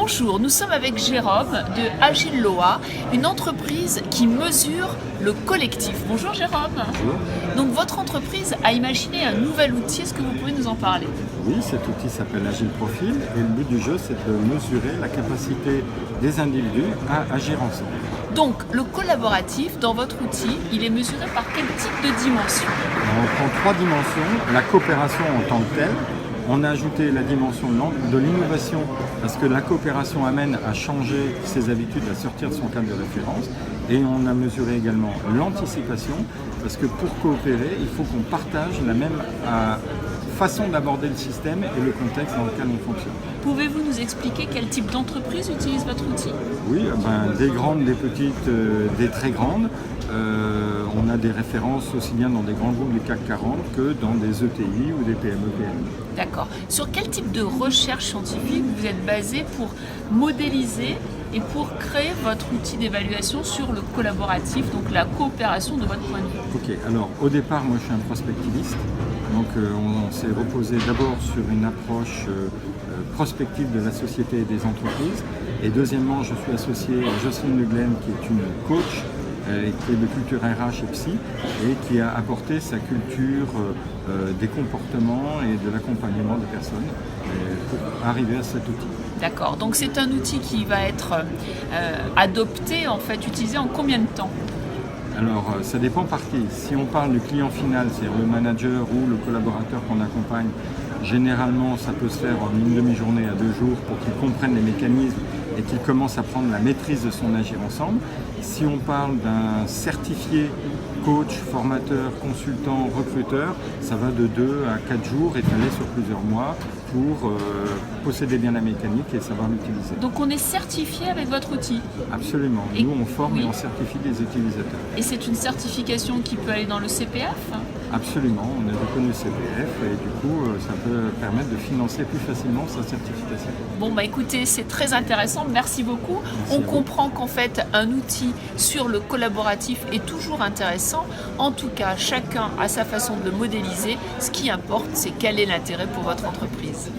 Bonjour, nous sommes avec Jérôme de Agile Loa, une entreprise qui mesure le collectif. Bonjour Jérôme. Bonjour. Donc votre entreprise a imaginé un nouvel outil, est-ce que vous pouvez nous en parler? Oui, cet outil s'appelle Agile Profil et le but du jeu c'est de mesurer la capacité des individus à agir ensemble. Donc le collaboratif dans votre outil, il est mesuré par quel type de dimension? On prend trois dimensions, la coopération en tant que telle. On a ajouté la dimension de l'innovation parce que la coopération amène à changer ses habitudes, à sortir de son cadre de référence. Et on a mesuré également l'anticipation parce que pour coopérer, il faut qu'on partage la même façon d'aborder le système et le contexte dans lequel on fonctionne. Pouvez-vous nous expliquer quel type d'entreprise utilise votre outil? Oui, des grandes, des petites, des très grandes. On a des références aussi bien dans des grands groupes du CAC 40 que dans des ETI ou des PME. D'accord. Sur quel type de recherche scientifique vous êtes basé pour modéliser et pour créer votre outil d'évaluation sur le collaboratif, donc la coopération de votre point de vue? Ok, alors au départ, moi je suis un prospectiviste. Donc on s'est reposé d'abord sur une approche prospective de la société et des entreprises. Et deuxièmement, je suis associé à Jocelyne Le Glen, qui est une coach, qui est de culture RH et psy, et qui a apporté sa culture des comportements et de l'accompagnement des personnes pour arriver à cet outil. D'accord, donc c'est un outil qui va être adopté, en fait, utilisé en combien de temps? Alors, ça dépend par qui. Si on parle du client final, c'est-à-dire le manager ou le collaborateur qu'on accompagne, généralement, ça peut se faire en une demi-journée à 2 jours pour qu'il comprenne les mécanismes et qu'il commence à prendre la maîtrise de son agir ensemble. Si on parle d'un certifié coach, formateur, consultant, recruteur, ça va de 2 à 4 jours étalés sur plusieurs mois pour posséder bien la mécanique et savoir l'utiliser. Donc on est certifié avec votre outil? Absolument. Et nous, on forme oui. et on certifie les utilisateurs. Et c'est une certification qui peut aller dans le CPF? Absolument, on est reconnu CPF et du coup ça peut permettre de financer plus facilement sa certification. Bon bah écoutez, c'est très intéressant, merci beaucoup. Merci On à vous. comprend qu'en fait un outil sur le collaboratif est toujours intéressant. En tout cas, chacun a sa façon de le modéliser. Ce qui importe, c'est quel est l'intérêt pour votre entreprise.